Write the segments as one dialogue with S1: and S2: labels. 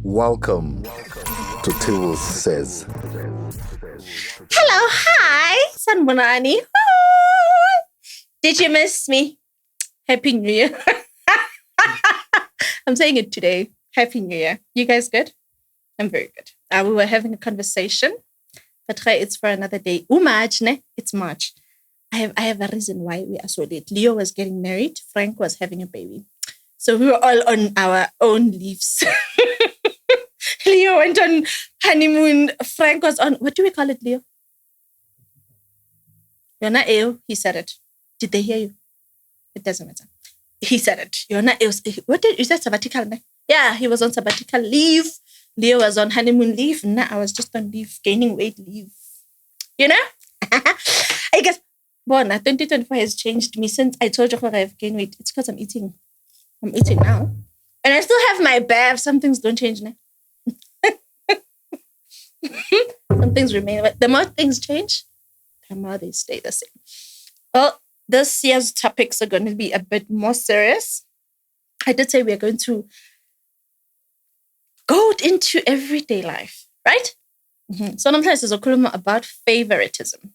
S1: Welcome to Tebbles Says.
S2: Hello, hi, Sanbonani. Hi. Did you miss me? Happy New Year. I'm saying it today. Happy New Year. You guys good? I'm very good. We were having a conversation, but it's for another day. It's March. I have a reason why we are so late. Leo was getting married. Frank was having a baby. So we were all on our own leaves. Leo went on honeymoon. Frank was on, what do we call it, Leo? You're not ill. He said it. Did they hear you? It doesn't matter. He said it. You're not ill. What did you say? Sabbatical? Yeah, he was on sabbatical leave. Leo was on honeymoon leave. Nah, I was just on leave, gaining weight leave. You know? I guess, 2024 has changed me since I told you I've gained weight. It's because I'm eating. I'm eating now. And I still have my bath. Some things don't change now. Some things remain. But the more things change, the more they stay the same. Well, this year's topics are going to be a bit more serious. I did say we are going to go into everyday life, right? So sometimes it's about favoritism.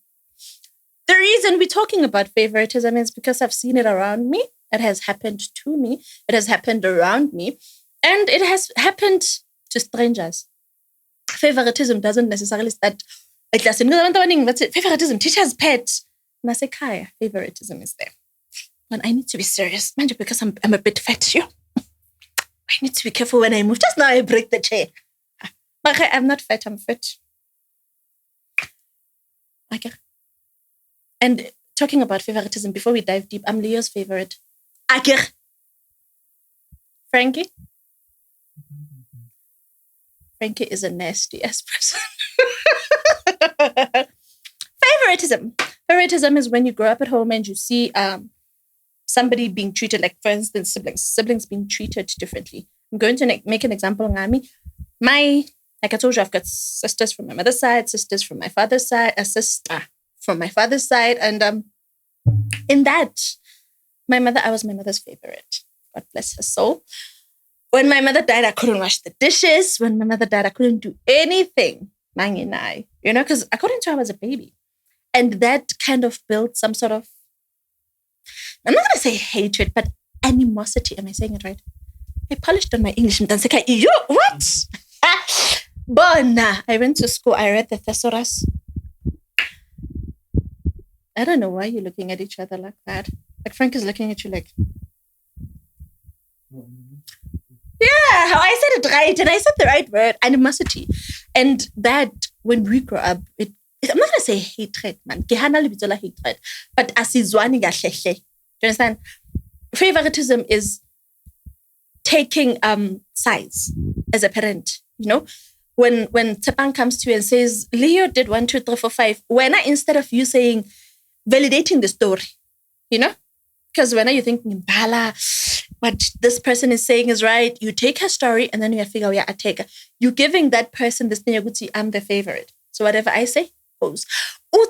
S2: The reason we're talking about favoritism is because I've seen it around me. It has happened to me. It has happened around me. And it has happened to strangers. Favoritism doesn't necessarily start at class. Favoritism, teacher's pet. Masekaya, favoritism is there. And I need to be serious. Mind you, because I'm a bit fat here. I need to be careful when I move. Just now I break the chair. Okay, I'm not fat, I'm fit. Okay. And talking about favoritism, before we dive deep, I'm Leo's favorite. Akir. Frankie? Frankie is a nasty ass person. Favoritism. Favoritism is when you grow up at home and you see somebody being treated, like, for instance, siblings being treated differently. I'm going to make an example. Ngami. Like I told you, I've got sisters from my mother's side, sisters from my father's side, a sister from my father's side. And in that, I was my mother's favorite. God bless her soul. When my mother died, I couldn't wash the dishes. When my mother died, I couldn't do anything. Because according to her, I was a baby. And that kind of built some sort of, I'm not going to say hatred, but animosity. Am I saying it right? I polished on my English. You, what? Bona. I went to school. I read the thesaurus. I don't know why you're looking at each other like that. Like Frank is looking at you like, yeah, how I said it right. And I said the right word, animosity. And that, when we grow up, I'm not going to say hatred, man. Hatred. But asizwani gahlele. Do you understand? Favoritism is taking sides as a parent, you know? When Tepang comes to you and says, Leo did 1, 2, 3, 4, 5, instead of you saying, validating the story, you know? Because when you're thinking, Bala, what this person is saying is right, you take her story and then you figure, yeah, I take her. You're giving that person this thing, I'm the favorite. So whatever I say goes. I'm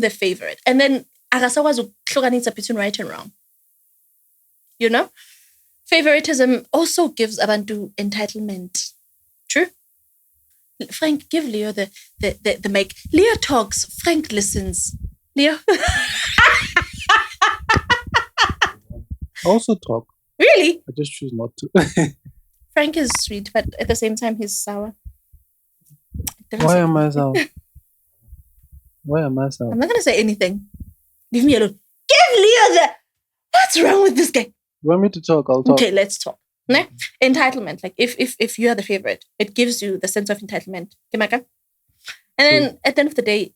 S2: the favorite. And then between right and wrong. You know? Favoritism also gives Abantu entitlement. True? Frank, give Leo the mic. Leo talks, Frank listens. Leo?
S3: I also talk.
S2: Really?
S3: I just choose not to.
S2: Frank is sweet, but at the same time, he's sour.
S3: Why am I sour? Why am I sour?
S2: I'm not going to say anything. Leave me alone. Give Leo the... What's wrong with this guy?
S3: You want me to talk? I'll talk.
S2: Okay, let's talk. Ne? Entitlement. Like, if you are the favorite, it gives you the sense of entitlement. And then, at the end of the day,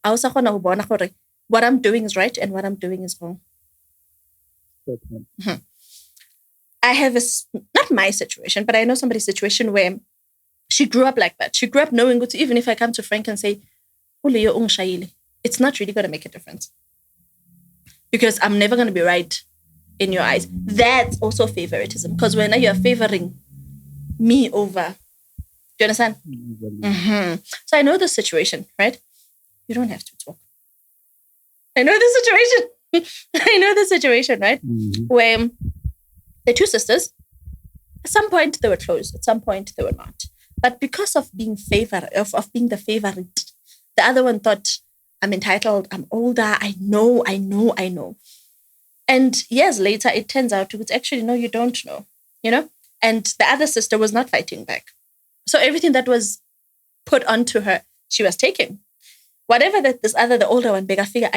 S2: what I'm doing is right and what I'm doing is wrong. Mm-hmm. I have not my situation, but I know somebody's situation where she grew up like that. She grew up knowing, even if I come to Frank and say, it's not really going to make a difference. Because I'm never going to be right in your eyes. That's also favoritism. Because when you're favoring me over, do you understand? Mm-hmm. So I know the situation, right? You don't have to talk. I know the situation. I know the situation, right? Mm-hmm. Where the two sisters, At some point they were close. At some point they were not. But because of being of being the favorite, the other one thought, I'm entitled, I'm older, I know. And years later, it turns out it's actually, no, you don't know, And the other sister was not fighting back. So everything that was put onto her, she was taking. Whatever that the older one, bega figure,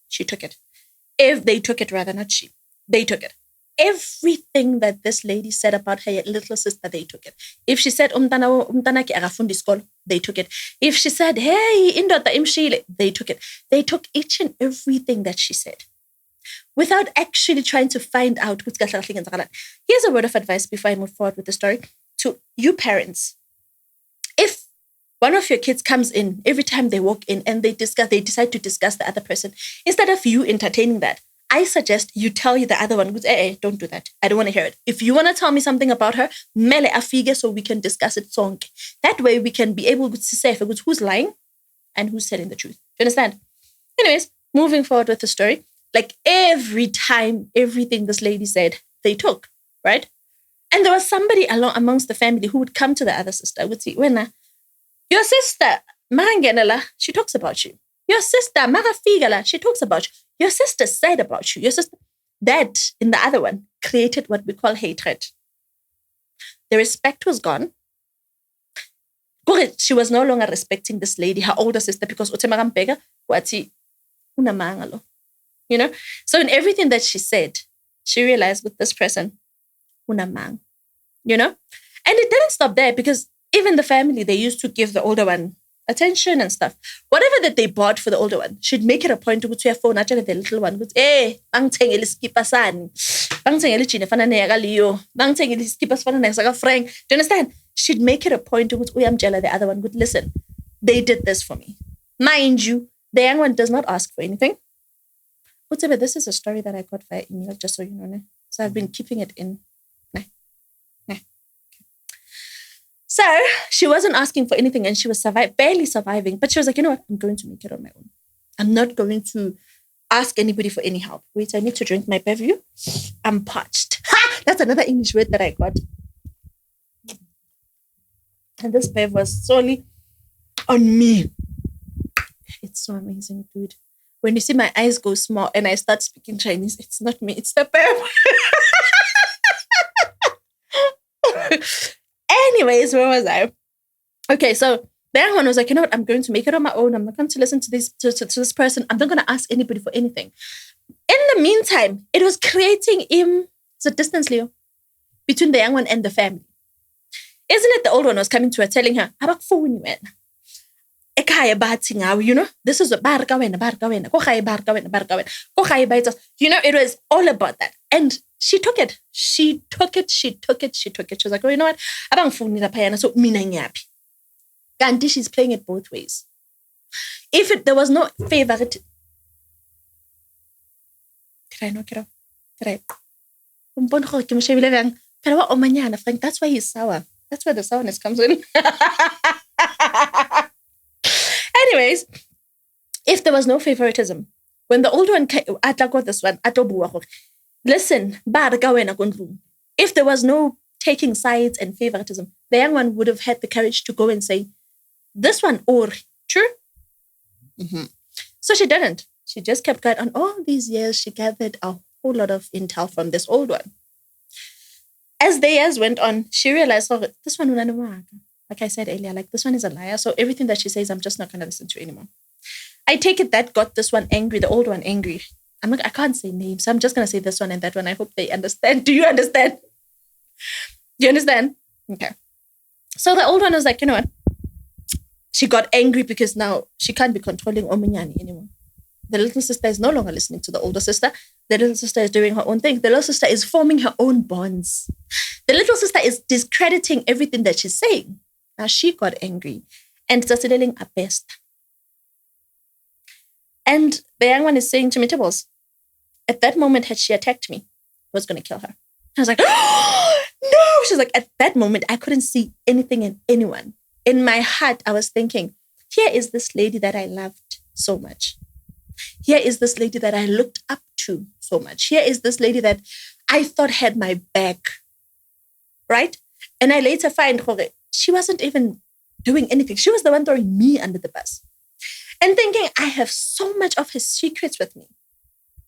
S2: she took it. If they took it, rather, not she. They took it. Everything that this lady said about her little sister, they took it. If she said, umtana ki agafundi skolo, they took it. If she said, hey, indota imshile, they took it. They took each and everything that she said without actually trying to find out. Here's a word of advice before I move forward with the story to you parents. If one of your kids comes in, every time they walk in and they decide to discuss the other person, instead of you entertaining that, I suggest you tell the other one, don't do that. I don't want to hear it. If you want to tell me something about her, mele afige so we can discuss it sonke. That way we can be able to say who's lying and who's telling the truth. Do you understand? Anyways, moving forward with the story. Like every time, everything this lady said, they took, right? And there was somebody amongst the family who would come to the other sister, would say, Wena, your sister, Marangenela, she talks about you. Your sister, Marafigala, she talks about you. Your sister said about you. Your sister, that in the other one created what we call hatred. The respect was gone. She was no longer respecting this lady, her older sister, because Utemarampega, wati unamangalo. So in everything that she said, she realized with this person, unamang, and it didn't stop there because even the family, they used to give the older one attention and stuff. Whatever that they bought for the older one, she'd make it a point to go to her phone, actually the little one goes, bangtengeli skipasani, bangtengeli chine fana nega liyo, bangtengeli skipas fana nega frank. Do you understand? She'd make it a point to go to Uyamjela, the other one would listen. They did this for me. Mind you, the young one does not ask for anything. Whatever, this is a story that I got via email, just so you know. So I've been keeping it in. So she wasn't asking for anything and she was barely surviving. But she was like, you know what? I'm going to make it on my own. I'm not going to ask anybody for any help. Wait, I need to drink my beverage. I'm parched. Ha! That's another English word that I got. And this bev was solely on me. It's so amazing, dude. When you see my eyes go small and I start speaking Chinese, it's not me, it's the bev. Anyways, where was I? Okay, so the young one was like, you know what? I'm going to make it on my own. I'm not going to listen to this to this person. I'm not going to ask anybody for anything. In the meantime, it was creating the distance, Leo, between the young one and the family. Isn't it the old one was coming to her, telling her, this is a it was all about that. And she took it. She took it. She was like, oh, you know what? So Gandhi, she's playing it both ways. If there was no favorite, did I knock it off? Did I? Frank, that's why he's sour. That's where the sourness comes in. Anyways, if there was no favoritism, when the old one got this one, listen, if there was no taking sides and favoritism, the young one would have had the courage to go and say, this one, or true? Mm-hmm. So she didn't. She just kept quiet. On all these years, she gathered a whole lot of intel from this old one. As the years went on, she realized, oh, this one, like I said earlier, like this one is a liar. So everything that she says, I'm just not going to listen to anymore. I take it that got this one angry, the old one angry. I can't say names, so I'm just going to say this one and that one. I hope they understand. Do you understand? Do you understand? Okay. So the old one was like, you know what? She got angry because now she can't be controlling Omunyani anymore. The little sister is no longer listening to the older sister. The little sister is doing her own thing. The little sister is forming her own bonds. The little sister is discrediting everything that she's saying. Now she got angry and started yelling her best. And the young one is saying to me, Tebbles, at that moment, had she attacked me, I was going to kill her. I was like, oh, no. She's like, at that moment, I couldn't see anything in anyone. In my heart, I was thinking, here is this lady that I loved so much. Here is this lady that I looked up to so much. Here is this lady that I thought had my back. right? And I later find she wasn't even doing anything. She was the one throwing me under the bus. And thinking, I have so much of her secrets with me.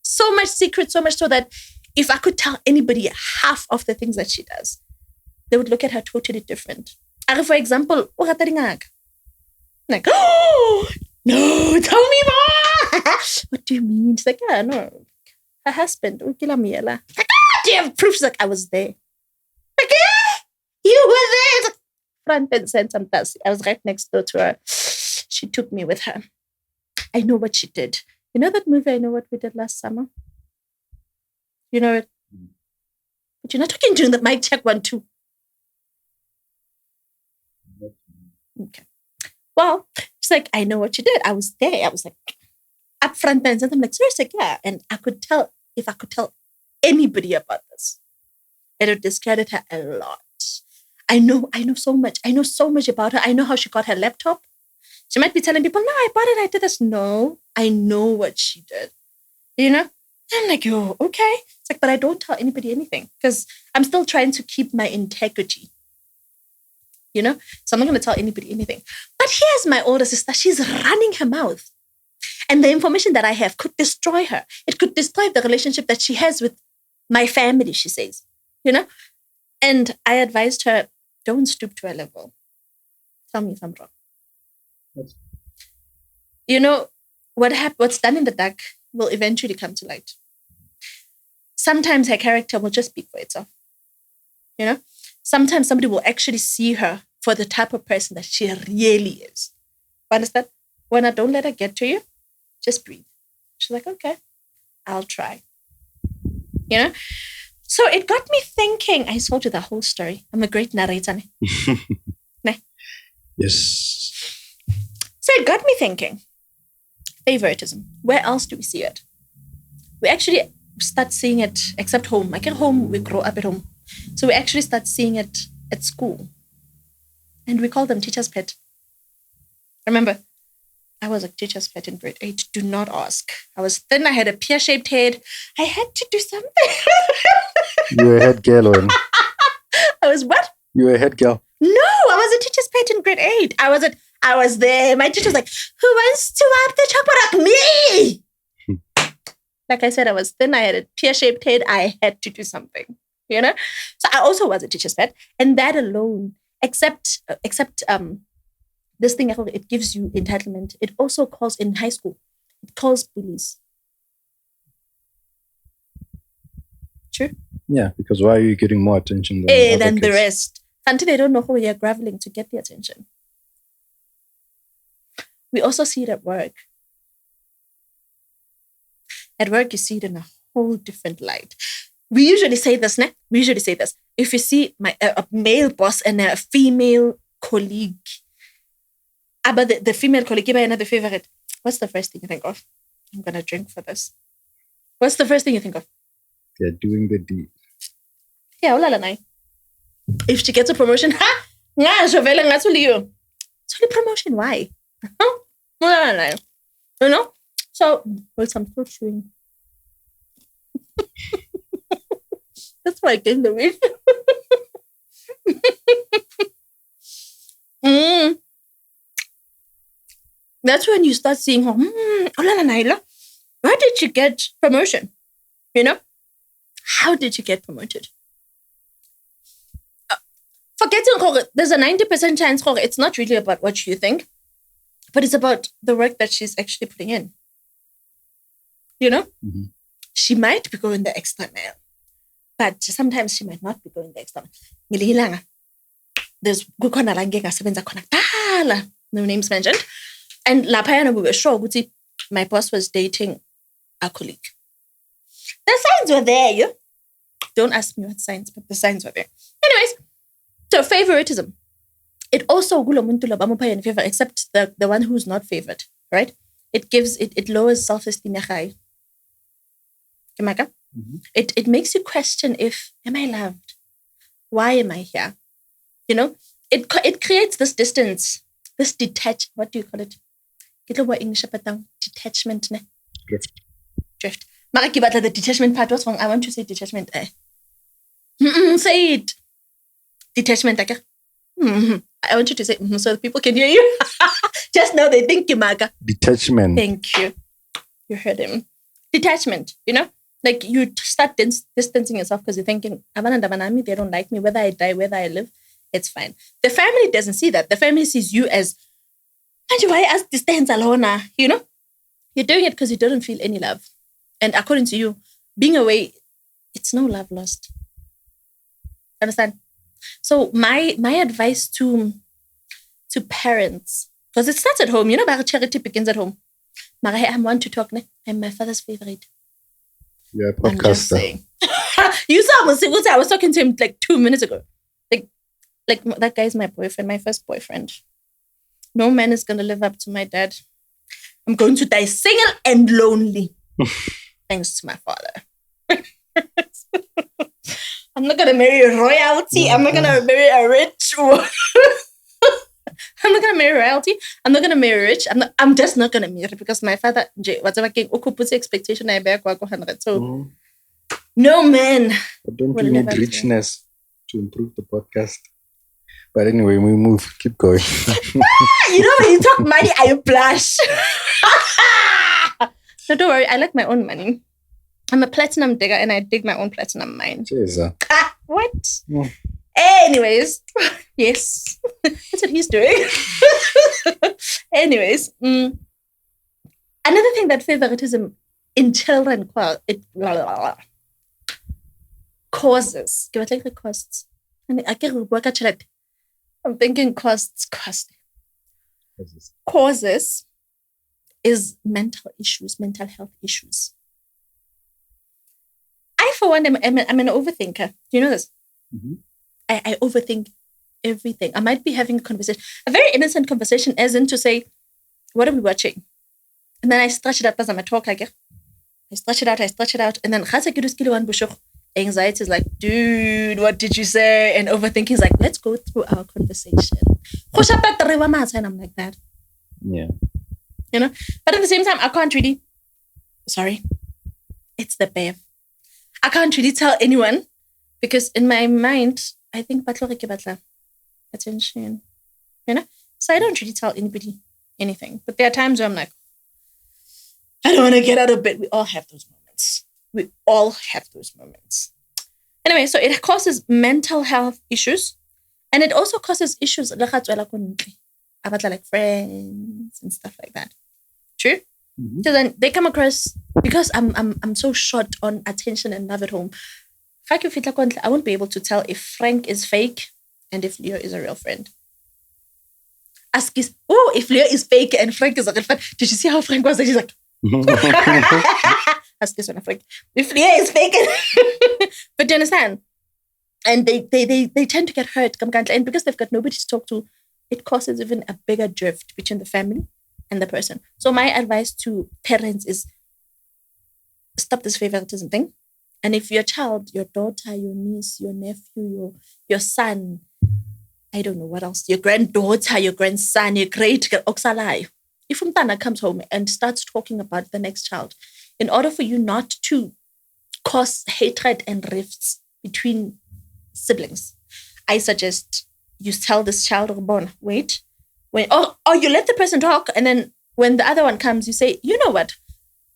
S2: So much secret, so much so that if I could tell anybody half of the things that she does, they would look at her totally different. For example, like, oh, no, tell me more. What do you mean? She's like, yeah, no. Her husband, like, do you have proof? She's like, I was there. Like, yeah, you were there. Like, front and center. I was right next door to her. She took me with her. I know what she did. You know that movie, I Know What We Did Last Summer? You know it? But you're not talking during the mic check 1, 2. Okay. Well, she's like, I know what you did. I was there. I was like, up front and center. I'm like, seriously, yeah. And I could tell, if I could tell anybody about this, it would discredit her a lot. I know so much. I know so much about her. I know how she got her laptop. She might be telling people, no, I bought it, I did this. No, I know what she did. You know? I'm like, yo, okay. It's like, but I don't tell anybody anything because I'm still trying to keep my integrity. You know? So I'm not going to tell anybody anything. But here's my older sister. She's running her mouth. And the information that I have could destroy her. It could destroy the relationship that she has with my family, she says. You know? And I advised her, don't stoop to her level. Tell me if I'm wrong. You know, what's done in the dark will eventually come to light. Sometimes her character will just speak for itself. You know? Sometimes somebody will actually see her for the type of person that she really is. Understand? When I don't let her get to you, just breathe. She's like, okay, I'll try. You know? So it got me thinking. I told you the whole story. I'm a great narrator. Nah.
S3: Yes.
S2: So it got me thinking. Favoritism. Where else do we see it? We actually start seeing it, except home. Like at home, we grow up at home. So we actually start seeing it at school. And we call them teacher's pet. Remember, I was a teacher's pet in grade 8. Do not ask. I was thin. I had a pear-shaped head. I had to do something.
S1: You were a head girl, or
S2: I was what?
S1: you were a head girl?
S2: No, I was a teacher's pet in grade 8. I was there. My teacher was like, who wants to wipe the chalkboard? Me! Like I said, I was thin. I had a pear-shaped head. I had to do something, you know? So I also was a teacher's pet. And that alone, except this thing, it gives you entitlement. It also calls, in high school, it calls bullies. True?
S3: Yeah, because why are you getting more attention
S2: than the rest? Until they don't know who you're graveling to get the attention. We also see it at work. At work, you see it in a whole different light. We usually say this, né? If you see a male boss and a female colleague, but the female colleague, give me another favorite. What's the first thing you think of? I'm going to drink for this. What's the first thing you think of?
S3: They're doing the deed.
S2: Yeah, if she gets a promotion, it's only promotion. Why? You know? So, well, I'm still chewing. That's why I gained the weight. That's when you start seeing her. Why did you get promotion? You know? How did you get promoted? Forgetting, there's a 90% chance it's not really about what you think, but it's about the work that she's actually putting in. You know?
S3: Mm-hmm.
S2: She might be going the extra mile, but sometimes she might not be going the extra mile. There's no names mentioned. And lapayana, we were sure my boss was dating a colleague. The signs were there, you. Don't ask me what signs, but the signs were there. Anyways, so favoritism. It also favor, except the one who's not favored, right? It lowers self-esteem.
S3: Mm-hmm.
S2: It makes you question if, am I loved? Why am I here? You know, it creates this distance, this what do you call it? Detachment. Drift. The detachment part was wrong. I want to say detachment. Say it. Detachment, like, I want you to say so that people can hear you. Just know they think you, Maga.
S1: Detachment.
S2: Thank you. You heard him. Detachment, like you start distancing yourself because you're thinking, they don't like me, whether I die, whether I live, it's fine. The family doesn't see that. The family sees you as, why as distance alone? You're doing it because you don't feel any love. And according to you, being away, it's no love lost. Understand? So my advice to parents, because it starts at home, charity begins at home. I want to talk. I'm my father's favorite.
S1: Yeah,
S2: I'm just
S1: podcaster.
S2: saying. You saw I was talking to him like 2 minutes ago. Like that guy's my boyfriend, my first boyfriend. No man is gonna live up to my dad. I'm going to die single and lonely. Thanks to my father. I'm not gonna marry a royalty. I'm not gonna marry a rich woman. I'm not gonna marry royalty. I'm not gonna marry rich. I'm just not gonna marry because my father, whatever puts expectation I bear 100. So no man.
S1: But don't we need richness to improve the podcast? But anyway, we move. Keep going.
S2: When you talk money, I blush. No, don't worry. I like my own money. I'm a platinum digger and I dig my own platinum mine.
S1: Jesus.
S2: What?
S1: Mm.
S2: Anyways, yes, that's what he's doing. Anyways, another thing that favoritism in children causes. Give it like the costs. I can't work at it. I'm thinking costs. Causes is mental health issues. I, for one, I'm an overthinker. Do you know this?
S1: Mm-hmm.
S2: I overthink everything. I might be having a conversation, a very innocent conversation, as in to say, what are we watching? And then I stretch it out as I'm a talk. I stretch it out. And then anxiety is like, dude, what did you say? And overthinking is like, let's go through our conversation. And I'm like that.
S1: Yeah.
S2: But at the same time, I can't really, sorry, it's the bev. I can't really tell anyone because in my mind, I think attention, So I don't really tell anybody anything. But there are times where I'm like, I don't want to get out of bed. We all have those moments. Anyway, so it causes mental health issues. And it also causes issues like friends and stuff like that. True? Mm-hmm. So then they come across, because I'm so short on attention and love at home, I won't be able to tell if Frank is fake and if Leo is a real friend. If Leo is fake and Frank is a real friend, did you see how Frank was? He's like, ask this one, Frank. If Leo is fake, but do you understand? And they tend to get hurt, and because they've got nobody to talk to, it causes even a bigger drift between the family and the person. So my advice to parents is stop this favoritism thing. And if your child, your daughter, your niece, your nephew, your son, I don't know what else, your granddaughter, your grandson, your if Umtana comes home and starts talking about the next child, in order for you not to cause hatred and rifts between siblings, I suggest you tell this child, wait, or you let the person talk, and then when the other one comes, you say, you know what?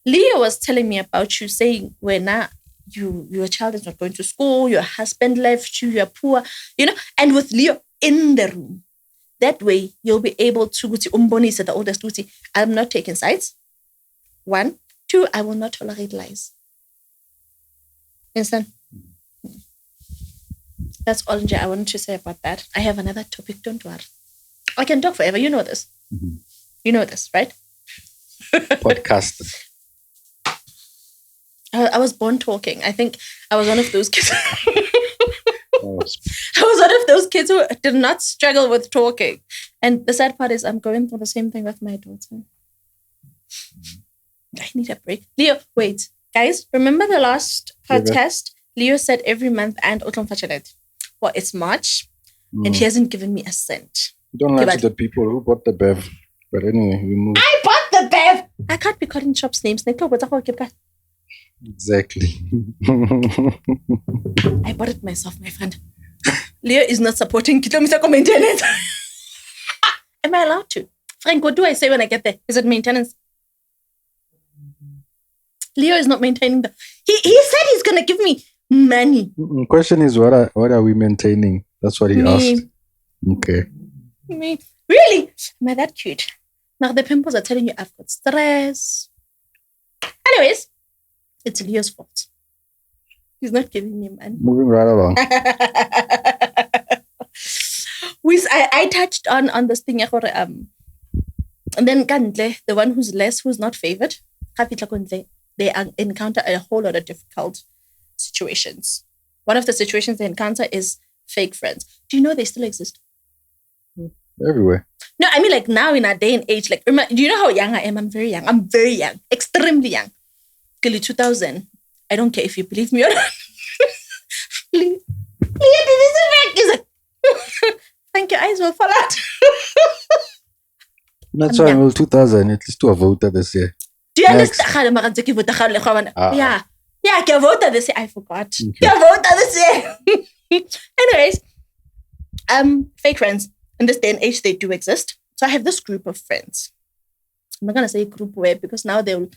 S2: Leo was telling me about you, saying, your child is not going to school, your husband left you, you're poor, and with Leo in the room. That way, you'll be able to go to the oldest, I'm not taking sides. 1, 2, I will not tolerate lies. Understand? That's all I wanted to say about that. I have another topic, don't worry. I can talk forever, you know this. Mm-hmm. You know this, right?
S1: Podcast.
S2: I was born talking. I think I was one of those kids. I was one of those kids who did not struggle with talking. And the sad part is I'm going through the same thing with my daughter. I need a break. Leo, wait. Guys, remember the last podcast? Leo said every month and well, it's March and he hasn't given me a cent.
S1: Don't lie to the people who bought the bev. But anyway, we move.
S2: I bought the bev! I can't be calling shops names.
S1: Exactly.
S2: I bought it myself, my friend. Leo is not supporting Kitlomisa maintenance. Am I allowed to? Frank, what do I say when I get there? Is it maintenance? Leo is not maintaining the. He said he's gonna give me money.
S1: Question is, what are we maintaining? That's what he asked. Okay.
S2: Me. Really? Am I that cute? Now the pimples are telling you I've got stress. Anyways, it's Leo's fault. He's not giving me money.
S1: Moving right along.
S2: I touched on this thing. And then Kandle, the one who's not favored, they encounter a whole lot of difficult situations. One of the situations they encounter is fake friends. Do you know they still exist?
S1: Everywhere.
S2: No, I mean like now in our day and age, like, do you know how young I am? I'm very young. I'm very young. Extremely young. Till 2000. I don't care if you believe me or not. Leah, he's like, thank your eyes will fall out.
S1: That's why in 2000, at least to a voter this year.
S2: Do you understand? Yeah. Yeah, I voted this year. I forgot. Okay. I voted this year. Anyways, fake friends. In this day and age, they do exist. So I have this group of friends. I'm not going to say group where, because now they will,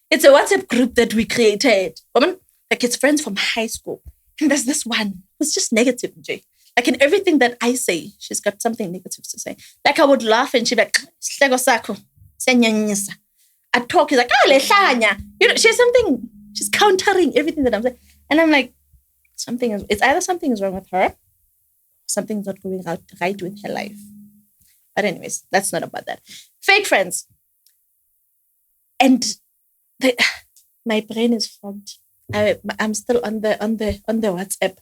S2: it's a WhatsApp group that we created. Like it's friends from high school. And there's this one who's just negative, Jay. Like in everything that I say, she's got something negative to say. Like I would laugh and she'd be like, I talk, he's like, you know, she's countering everything that I'm saying. And I'm like, it's either something is wrong with her, something's not going right with her life. But anyways, that's not about that. Fake friends. And my brain is fogged. I'm still on the WhatsApp.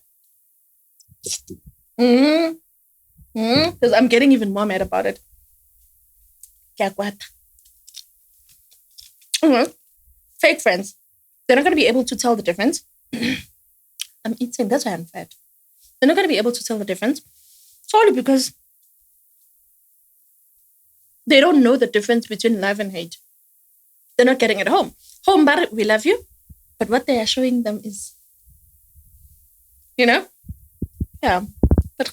S2: Because I'm getting even more mad about it. Fake friends. They're not going to be able to tell the difference. I'm eating. That's why I'm fat. They're not going to be able to tell the difference. Solely because they don't know the difference between love and hate. They're not getting it home. Home, but we love you. But what they are showing them is, you know? Yeah. But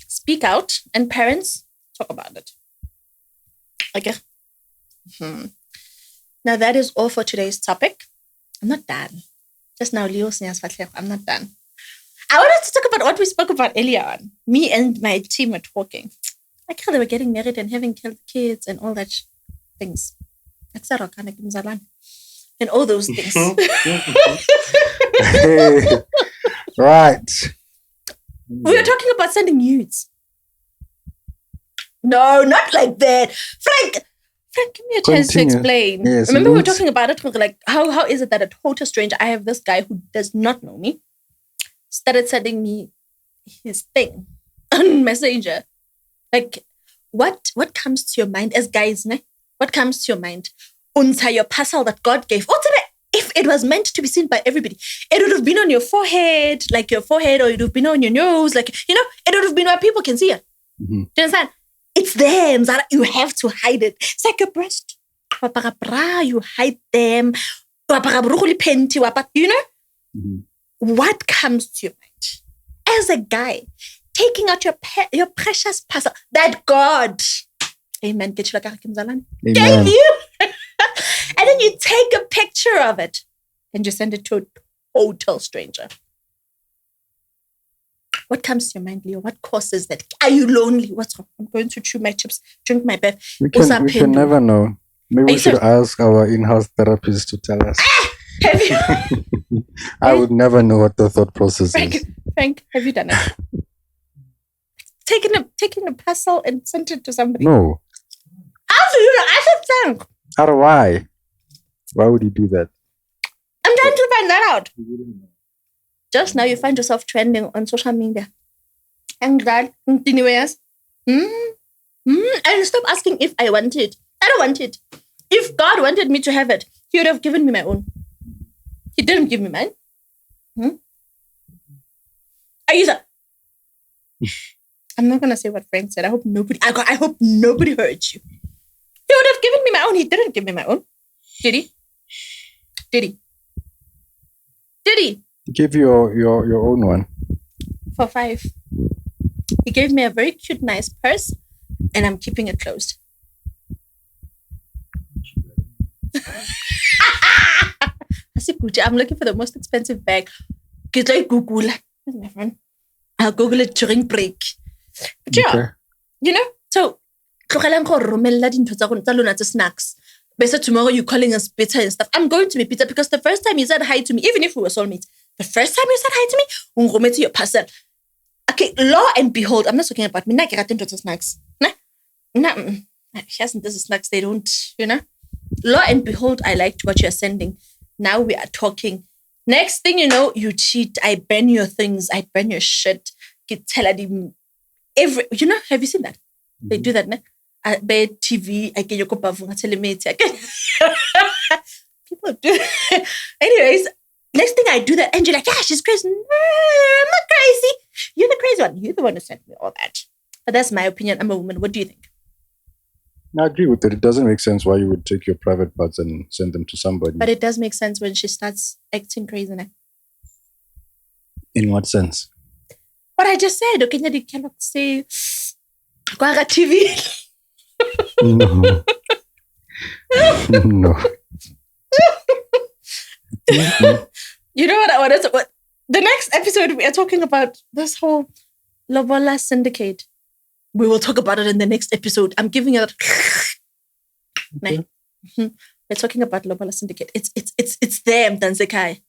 S2: speak out, and parents, talk about it. Okay? Now, that is all for today's topic. I'm not done. Just now, I'm not done. I wanted to talk about what we spoke about earlier on. Me and my team were talking. Like how they were getting married and having kids and all that things. And all those things.
S1: Right.
S2: We were talking about sending nudes. No, not like that. Frank, give me a chance to explain.
S1: Yes,
S2: remember we were talking about it, like how is it that a total stranger, I have this guy who does not know me, started sending me his thing on Messenger. Like, what comes to your mind as guys, ne? What comes to your mind? Unsa, your parcel that God gave. If it was meant to be seen by everybody, it would have been on your forehead, or it would have been on your nose, it would have been where people can see it.
S1: Mm-hmm.
S2: Do you understand? It's them, Zara. You have to hide it. It's like your breast. You hide them. You know?
S1: Mm-hmm.
S2: What comes to your mind? As a guy, taking out your precious parcel that God, amen, gave you. And then you take a picture of it and you send it to a total stranger. What comes to your mind, Leo? What causes that? Are you lonely? What's wrong? I'm going to chew my chips, drink my bath.
S1: We can never know. Maybe we should ask our in-house therapist to tell us.
S2: Have you?
S1: I would never know what the thought process is.
S2: Frank, have you done it? Taking a parcel and sent it to somebody?
S1: No.
S2: I said Frank.
S1: Why? Why would you do that?
S2: I'm trying to find that out. Just now you find yourself trending on social media. And that continues. And stop asking if I want it. I don't want it. If God wanted me to have it, He would have given me my own. He didn't give me mine. I'm not gonna say what Frank said. I hope nobody heard you. He would have given me my own. He didn't give me my own. Did he? Did he?
S1: Give you your own one.
S2: for 5. He gave me a very cute, nice purse, and I'm keeping it closed. I'm looking for the most expensive bag. Get like Google. Where's my friend? I'll Google it during break. But yeah,
S1: Okay.
S2: you know, so snacks. Better tomorrow you're calling us bitter and stuff. I'm going to be bitter because the first time you said hi to me, even if we were soulmates, the first time you said hi to me, to your parcel. Okay, lo and behold, I'm not talking about me. Nah, get into snacks. She hasn't this snacks, they don't, you know. Lo and behold, I liked what you're sending. Now we are talking. Next thing you know, you cheat. I burn your things. I burn your shit. Get tell them every. You know, have you seen that? They do that. I bed TV. I get your cup of telemate. People do. Anyways, next thing I do that, and you're like, yeah, she's crazy. No, I'm not crazy. You're the crazy one. You're the one who sent me all that. But that's my opinion. I'm a woman. What do you think?
S1: I agree with it. It doesn't make sense why you would take your private parts and send them to somebody.
S2: But it does make sense when she starts acting crazy now.
S1: In what sense?
S2: What I just said, okay, you cannot say Kwaga TV.
S1: No. No.
S2: You know what the next episode we are talking about this whole Lobola syndicate. We will talk about it in the next episode. I'm giving it. Okay. We're talking about Lobola syndicate. It's there, Mtanzekai.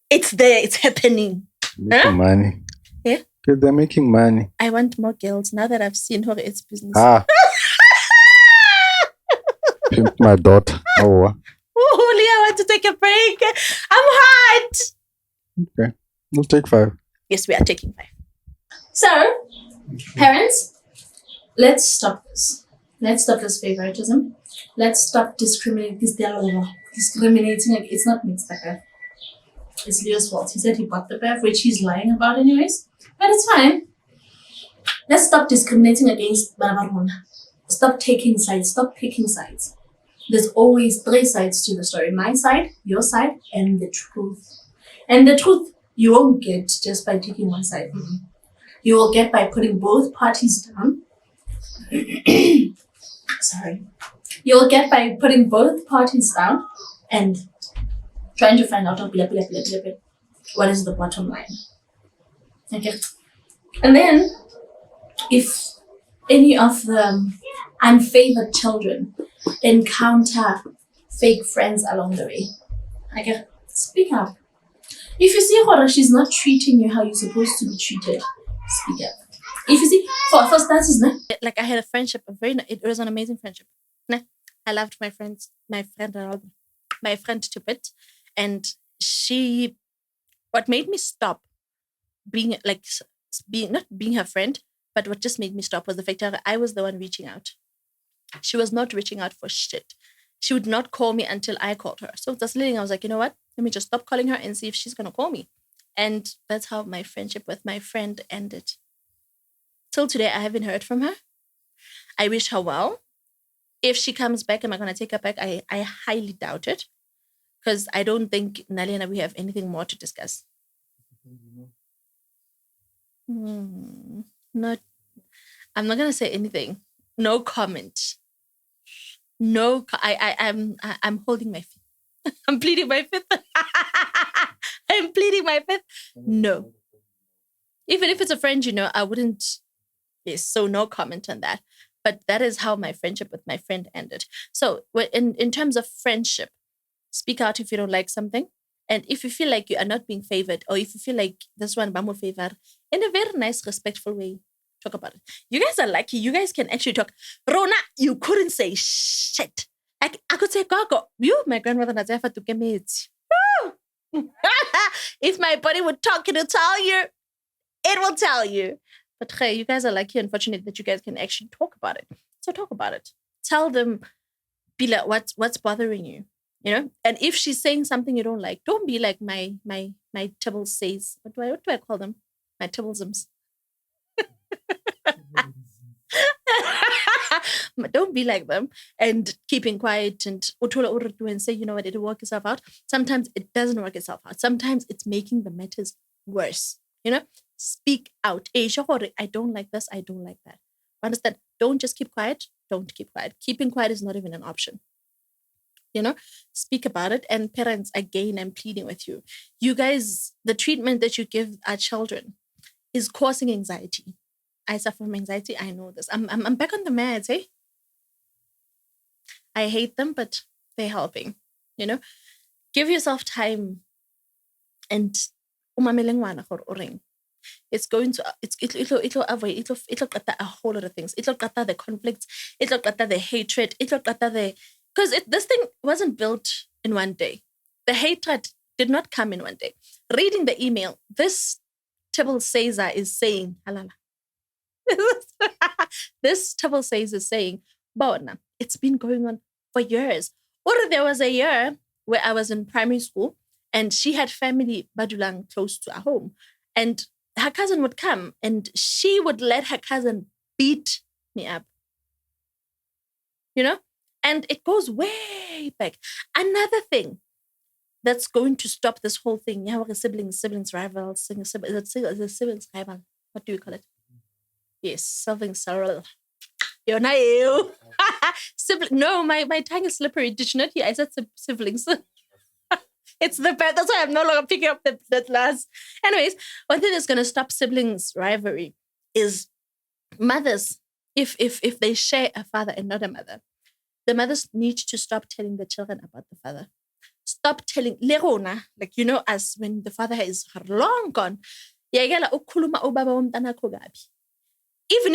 S2: It's there. It's happening.
S1: Making money.
S2: Yeah.
S1: Because they're making money.
S2: I want more girls now that I've seen her. It's business.
S1: Pimp my daughter. Oh.
S2: Oh, Leah, I want to take a break. I'm hot.
S1: Okay. We'll take 5.
S2: Yes, we are taking 5. So, parents, let's stop this. Let's stop this favoritism. Let's stop discriminating. Discriminating. It's not mixed like It's Leo's fault. He said he bought the bev, which he's lying about anyways. But it's fine. Let's stop discriminating against Barabaruna. Stop taking sides. Stop picking sides. There's always 3 sides to the story. My side, your side, and the truth. And the truth you won't get just by taking one side. You will get by putting both parties down. Sorry. You'll get by putting both parties down and trying to find out what is the bottom line. Okay. And then if any of the unfavored children encounter fake friends along the way, okay, speak up. If you see Hora, she's not treating you how you're supposed to be treated, speak up. If you see, for starters, like I had a friendship, it was an amazing friendship. I loved my friend to bit, and what made me stop not being her friend, but what just made me stop was the fact that I was the one reaching out. She was not reaching out for shit. She would not call me until I called her. So that's leading. I was like, you know what? Let me just stop calling her and see if she's gonna call me. And that's how my friendship with my friend ended. Till today, I haven't heard from her. I wish her well. If she comes back, am I gonna take her back? I highly doubt it. Because I don't think Nali and we have anything more to discuss. I'm not gonna say anything. No comment. I'm holding my fifth. I'm pleading my fifth. I'm pleading my fifth. No. Even if it's a friend, I wouldn't. Yes, so no comment on that. But that is how my friendship with my friend ended. So in terms of friendship, speak out if you don't like something. And if you feel like you are not being favored, or if you feel like this one bamo favor, in a very nice, respectful way, talk about it. You guys are lucky. You guys can actually talk. Rona, you couldn't say shit. I could say, Gogo, my grandmother Nazafa took me. If my body would talk, it'll tell you. It will tell you. But hey, you guys are lucky and fortunate that you guys can actually talk about it. So talk about it. Tell them, Bila, what's bothering you? And if she's saying something you don't like, don't be like my Tebbles Says. What do I call them? My Tebblesims. Don't be like them and keeping quiet and say, you know what, it'll work itself out. Sometimes it doesn't work itself out. Sometimes it's making the matters worse. Speak out. I don't like this. I don't like that. Understand? Don't just keep quiet. Don't keep quiet. Keeping quiet is not even an option. Speak about it. And parents, again, I'm pleading with you. You guys, the treatment that you give our children is causing anxiety. I suffer from anxiety. I know this. I'm back on the meds, eh? I hate them, but they're helping. Give yourself time and it's going to it'll avoid it'll cut a whole lot of things. It'll cut the conflicts, it'll cut the hatred, it'll cut the because this thing wasn't built in one day. The hatred did not come in one day. Reading the email, this Tebbles Says is saying, halala. This Tebbles Says is saying, Bona, it's been going on for years. Or there was a year where I was in primary school and she had family Badulang close to our home. And her cousin would come and she would let her cousin beat me up. And it goes way back. Another thing that's going to stop this whole thing. Siblings rivals, siblings rival. What do you call it? Yes, siblings rival. You're naive. No, my tongue is slippery. Did you not hear? I said siblings. It's the bad. That's why I'm no longer picking up that last. Anyways, one thing that's going to stop siblings rivalry is mothers. If they share a father and not a mother, the mothers need to stop telling the children about the father. Stop telling lerona, as when the father is long gone. Even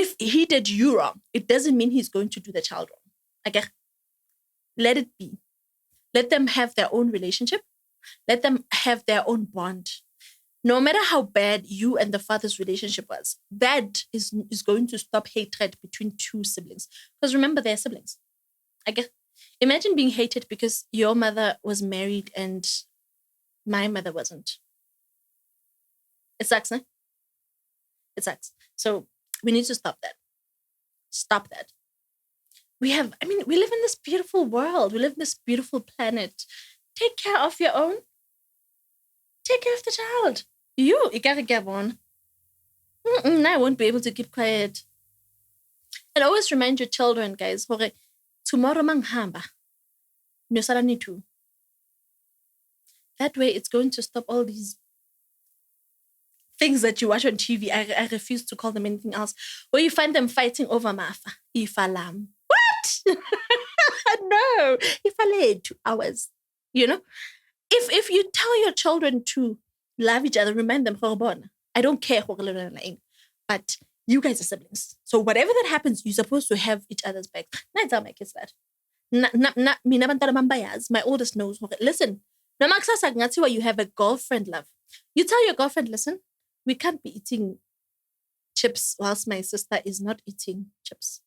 S2: if he did you wrong, it doesn't mean he's going to do the child wrong. Okay? Let it be. Let them have their own relationship. Let them have their own bond. No matter how bad you and the father's relationship was, that is going to stop hatred between two siblings. Because remember, they're siblings. Imagine being hated because your mother was married and my mother wasn't. It sucks, no? It sucks. So we need to stop that. Stop that. We live in this beautiful world. We live in this beautiful planet. Take care of your own. Take care of the child. You gotta get one. I won't be able to keep quiet. And always remind your children, guys, tomorrow manghamba. Nyosarani too. That way it's going to stop all these things that you watch on TV. I refuse to call them anything else. Where you find them fighting over mafa. Ifalam. What? No. Ifale 2 hours. If you tell your children to love each other, remind them, I don't care, but you guys are siblings. So whatever that happens, you're supposed to have each other's back. I tell my kids that. My oldest knows. Listen, where you have a girlfriend, love. You tell your girlfriend, listen, we can't be eating chips whilst my sister is not eating chips.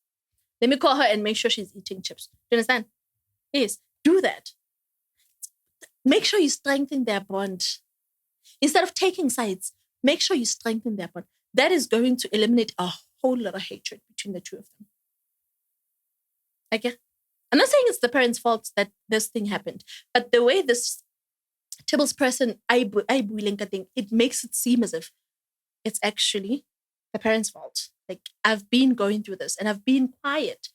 S2: Let me call her and make sure she's eating chips. Do you understand? Yes, do that. Make sure you strengthen their bond. Instead of taking sides, make sure you strengthen their bond. That is going to eliminate a whole lot of hatred between the two of them. Okay? I'm not saying it's the parents' fault that this thing happened, but the way this Tebbles person, it makes it seem as if it's actually the parents' fault. Like, I've been going through this and I've been quiet.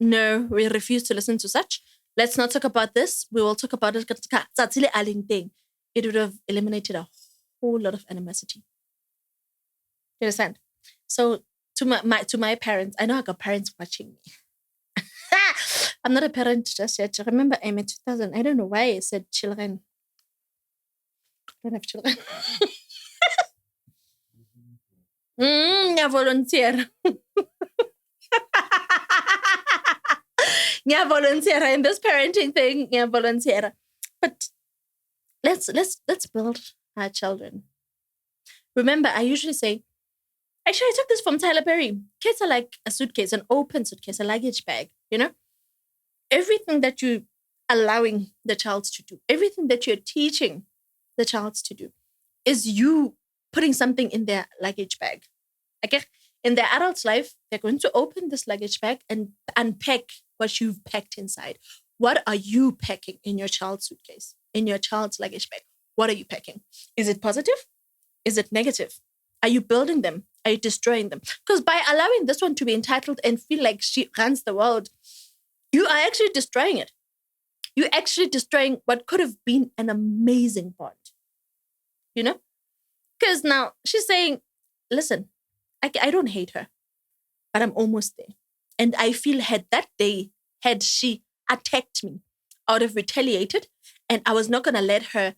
S2: No, we refuse to listen to such. Let's not talk about this. We will talk about it. It would have eliminated a whole lot of animosity. You understand? So to my parents, I know I got parents watching me. I'm not a parent just yet. Remember, I'm in 2000. I don't know why I said children. I don't have children. Volunteer. Volunteer in this parenting thing. Volunteer. But let's build our children. Remember, I usually say, actually, I took this from Tyler Perry. Kids are like a suitcase, an open suitcase, a luggage bag. Everything that you're allowing the child to do, everything that you're teaching the child to do, is you putting something in their luggage bag. Okay? In their adult life, they're going to open this luggage bag and unpack what you've packed inside. What are you packing in your child's suitcase, in your child's luggage bag? What are you packing? Is it positive? Is it negative? Are you building them? Are you destroying them? Because by allowing this one to be entitled and feel like she runs the world, you are actually destroying it. You're actually destroying what could have been an amazing bond. You know? Because now she's saying, listen, I don't hate her, but I'm almost there. And I feel had she attacked me, I would have retaliated, and I was not going to let her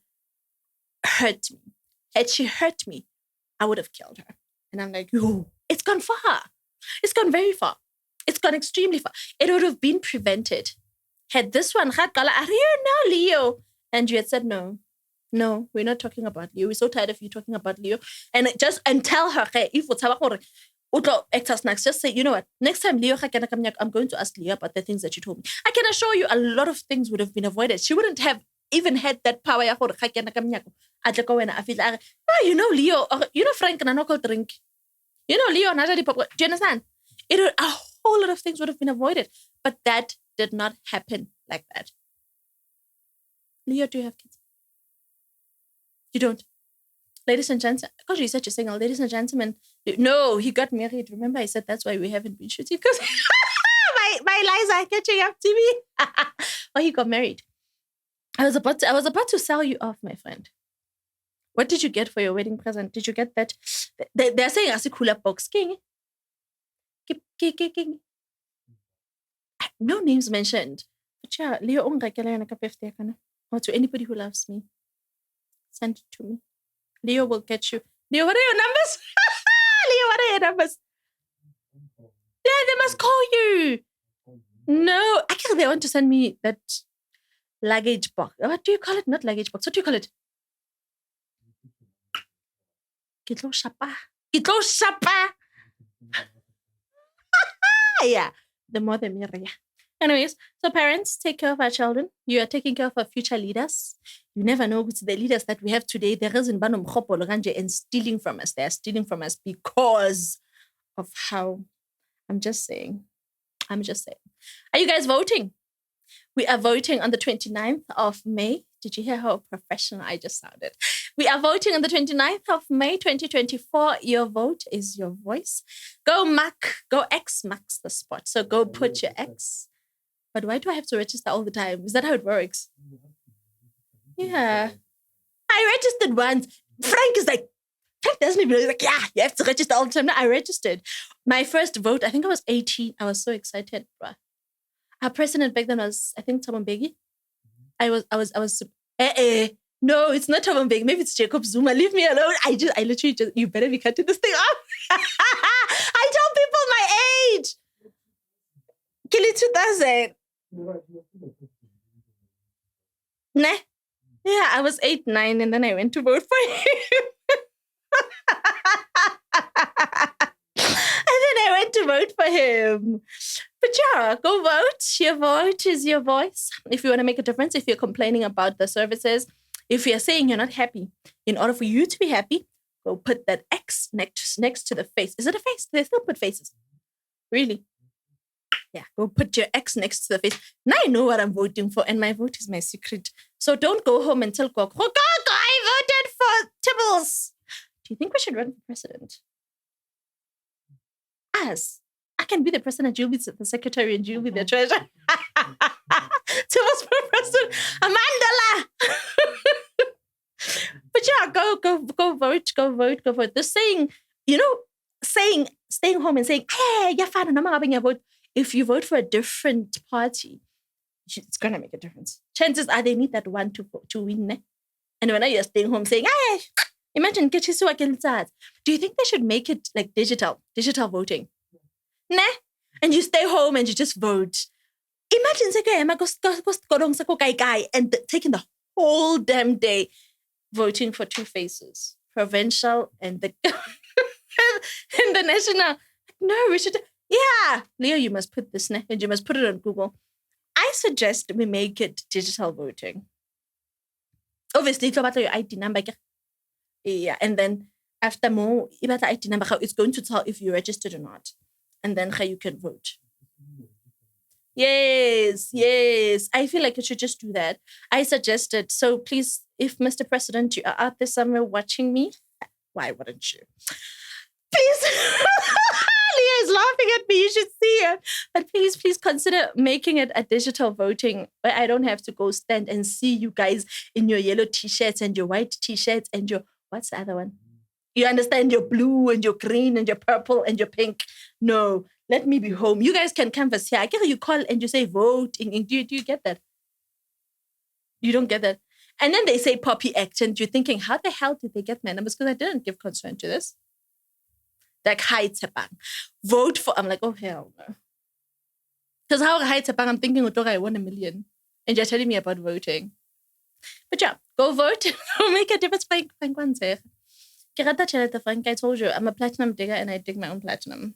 S2: hurt me. Had she hurt me, I would have killed her. And I'm like, yo, it's gone far. It's gone very far. It's gone extremely far. It would have been prevented. Had this one, are you now, Leo? And you had said, no, we're not talking about Leo. We're so tired of you talking about Leo. And tell her, hey, if just say, you know what, next time Leo, I'm going to ask Leo about the things that you told me. I can assure you a lot of things would have been avoided. She wouldn't have even had that power. You know, Leo, you know, Frank and Anoko drink. You know, Leo, do you understand? A whole lot of things would have been avoided. But that did not happen like that. Leo, do you have kids? You don't. Ladies and gentlemen, because you said you're single, ladies and gentlemen, no, he got married. Remember, I said that's why we haven't been shooting because my lies are catching up to me. Oh, he got married. I was about to sell you off, my friend. What did you get for your wedding present? Did you get that? They're saying as a cooler box. King. No names mentioned. But yeah, Leo or to anybody who loves me, send it to me. Leo will get you. Leo, what are your numbers? Leo, what are your numbers? Yeah, they must call you. No, actually, they want to send me that luggage box. What do you call it? Not luggage box. What do you call it? Kitlo shapa. Yeah, the more the merrier. Anyways, so parents, take care of our children. You are taking care of our future leaders. You never know who's the leaders that we have today. There isn't Banum Khopologanje and stealing from us. They are stealing from us because of how. I'm just saying. Are you guys voting? We are voting on the 29th of May. Did you hear how professional I just sounded? We are voting on the 29th of May, 2024. Your vote is your voice. Go X marks the spot. So go put your X. But why do I have to register all the time? Is that how it works? Yeah. I registered once. Frank doesn't even know. He's like, yeah, you have to register all the time. No, I registered. My first vote, I think I was 18. I was so excited, bruh. Our president back then was, I think, Thabo Mbeki. No, it's not Thabo Mbeki. Maybe it's Jacob Zuma. Leave me alone. I literally just, you better be cutting this thing off. I tell people my age. Kili 2000. Nah. Yeah, I was 8, 9, and then I went to vote for him. And then I went to vote for him. But yeah, go vote. Your vote is your voice. If you want to make a difference, if you're complaining about the services, if you're saying you're not happy, in order for you to be happy, go put that X next to the face. Is it a face? Do they still put faces? Really? Yeah, go put your X next to the face. Now I know what I'm voting for, and my vote is my secret. So don't go home and tell Gok, oh, God, I voted for Tebbles. Do you think we should run for president? Us. I can be the president, you'll be the secretary, and you'll be the treasurer. Tebbles for president. Amandala. But yeah, go vote. They're saying, staying home and saying, hey, you're fine, I'm not having a vote. If you vote for a different party, it's going to make a difference. Chances are they need that one to win. Ne? And when you're staying home saying, hey, imagine, do you think they should make it like digital voting? Nah? And you stay home and you just vote. Imagine and taking the whole damn day voting for two faces, provincial and the and the national. No, we should. Yeah, Leo, you must put this, and you must put it on Google. I suggest we make it digital voting. Obviously, it's about your ID number. Yeah, and then after more, about the ID number, it's going to tell if you're registered or not. And then how you can vote. Yes. I feel like you should just do that. I suggested. So please, if Mr. President, you are out there somewhere watching me, why wouldn't you? Please, Leah is laughing at me. You should see her. But please consider making it a digital voting where I don't have to go stand and see you guys in your yellow t-shirts and your white t-shirts and your, what's the other one? You understand, your blue and your green and your purple and your pink. No, let me be home. You guys can canvass here. I get you call and you say vote. Do you get that? You don't get that. And then they say Poppy Act and you're thinking, how the hell did they get my numbers? Because I didn't give consent to this. Like, hi, Tebang. Vote for, I'm like, oh, hell no. Because how hi, Tebang, I'm thinking, I won 1 million. And you're telling me about voting. But yeah, go vote. Make a difference. I told you, I'm a platinum digger and I dig my own platinum.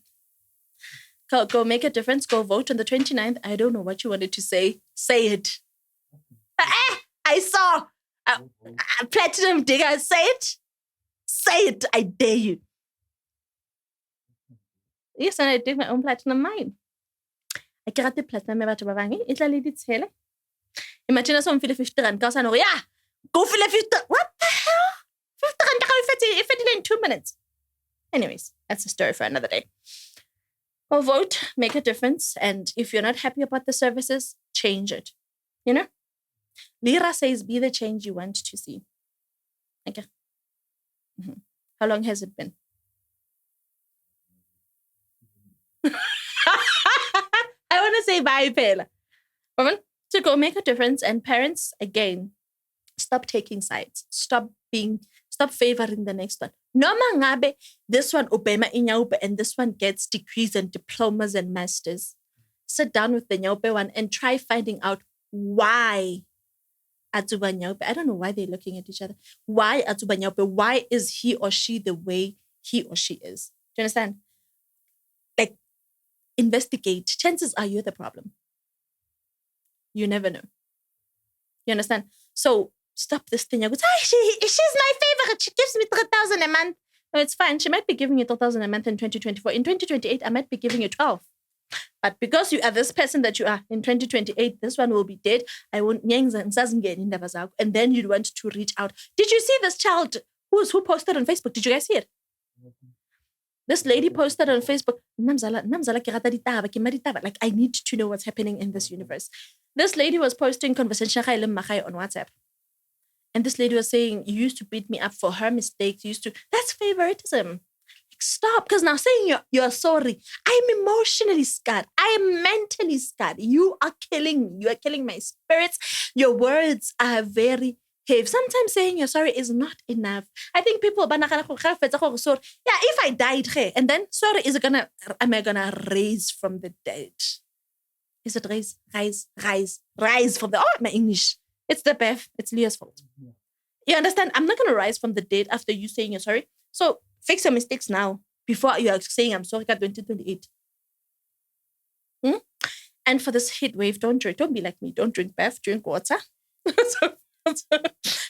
S2: Go make a difference. Go vote on the 29th. I don't know what you wanted to say. Say it. I saw a platinum digger. Say it. Say it. I dare you. Yes, and I dig my own platinum mine. I can't the platinum ever to Bavangi. It's a little tell. Imagine us on 50 rand. Cause I know, yeah, go for 50. What the hell? 50 rand if it in 2 minutes. Anyways, that's a story for another day. Go vote, make a difference. And if you're not happy about the services, change it. You know? Lira says, be the change you want to see. Okay. Mm-hmm. How long has it been? I want to say bye, Pela. To go make a difference. And parents, again, stop taking sides. Stop favoring the next one. No mangabe, this one obema inyaupe and this one gets degrees and diplomas and masters. Sit down with the nyaupe one and try finding out why Atuba nyaupe. I don't know why they're looking at each other. Why Atuba nyaupe? Why is he or she the way he or she is? Do you understand? Like, investigate. Chances are you're the problem. You never know. You understand? So stop this thing. She's my favorite. She gives me 3,000 a month. No, it's fine. She might be giving you 3,000 a month in 2024. In 2028, I might be giving you 12. But because you are this person that you are in 2028, this one will be dead. I won't. And then you'd want to reach out. Did you see this child who posted on Facebook? Did you guys see it? This lady posted on Facebook, like, I need to know what's happening in this universe. This lady was posting conversation on WhatsApp. And this lady was saying, you used to beat me up for her mistakes. That's favoritism. Like, stop. Because now saying you're sorry, I'm emotionally scarred. I am mentally scarred. You are killing me. You are killing my spirits. Your words are very heavy. Sometimes saying you're sorry is not enough. I think people, yeah, if I died, and then sorry, am I gonna raise from the dead? Is it rise from the, my English. It's the Beth. It's Leah's fault. Yeah. You understand? I'm not going to rise from the dead after you saying you're sorry. So fix your mistakes now before you are saying I'm sorry, 2028. And for this heat wave, don't be like me. Don't drink Beth. Drink water.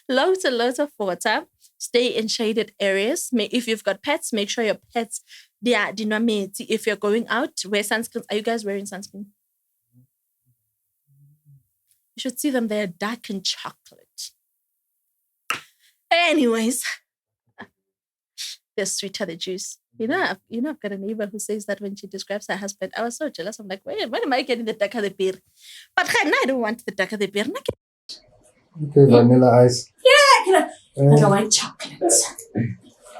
S2: Loads and loads of water. Stay in shaded areas. If you've got pets, make sure your pets, they are dynamite. If you're going out, wear sunscreen. Are you guys wearing sunscreen? You should see them. They're dark and chocolate. Anyways, they're sweeter the juice. You know, I've got a neighbor who says that when she describes her husband. I was so jealous. I'm like, wait, when am I getting the darker the beer? But I don't want the darker the beer.
S1: Okay, vanilla ice.
S2: Yeah, I don't want chocolate.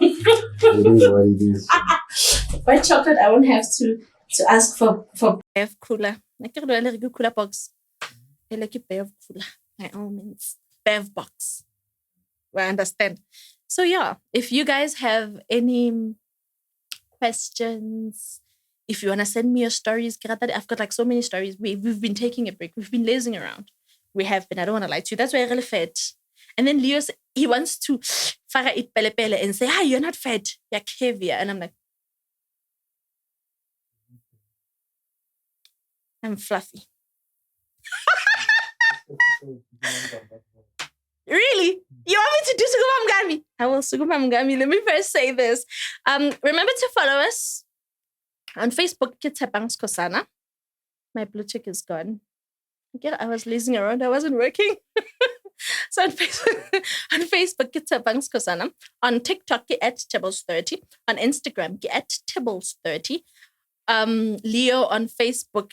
S1: It is what it is.
S2: White chocolate, I won't have to ask for Bev cooler. I can't do a good cooler box. I like a Bev cooler. By all means, Bev box. I understand. So yeah, if you guys have any questions, if you want to send me your stories, I've got like so many stories. We've been taking a break. We've been lazing around. We have been. I don't want to lie to you. That's why I really fed. And then Leo, he wants to fara eat pele pele and say, "Hi, you're not fed. You're heavier." And I'm like, I'm fluffy. Really? You want me to do Suguma Mgami? I will Suguma Mgami. Let me first say this. Remember to follow us on Facebook. Tebbles Kosana. My blue tick is gone. Again, I was lazing around. I wasn't working. So on Facebook, it's Tebang Skosana. On TikTok, at Tebbles30. On Instagram, at Tebbles30. Leo on Facebook,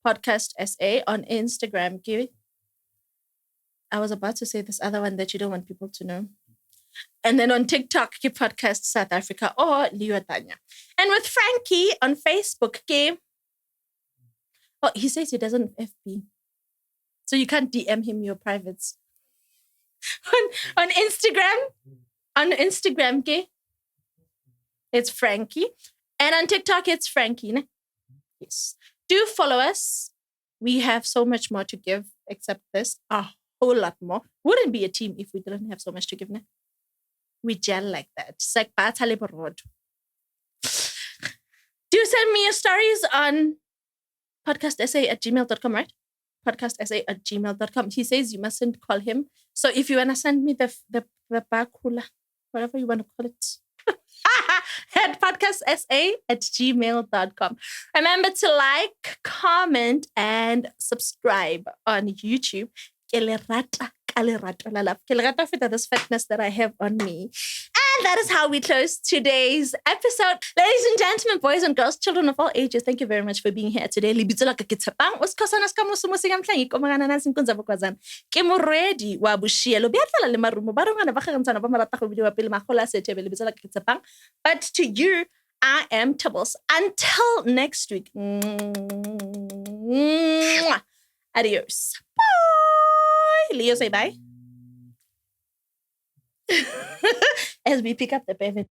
S2: Podcast SA. On Instagram, I was about to say this other one that you don't want people to know. And then on TikTok, Podcast South Africa or Leo Tanya. And with Frankie on Facebook, he says he doesn't FB. So you can't DM him your privates. on Instagram, it's Frankie. And on TikTok, it's Frankie. Ne? Yes. Do follow us. We have so much more to give except this. A whole lot more. Wouldn't be a team if we didn't have so much to give. Ne? We gel like that. It's like Batalibarod. Do send me your stories on podcastsa@gmail.com, right? podcastsa@gmail.com. He says you mustn't call him. So if you want to send me the bakula, whatever you want to call it, at podcastsa@gmail.com. Remember to like, comment, and subscribe on YouTube. This fatness that I have on me. And that is how we close today's episode. Ladies and gentlemen, boys and girls, children of all ages, thank you very much for being here today. But to you, I am Tebbles. Until next week. Adios. Bye. Leo, say bye. As we pick up the payment.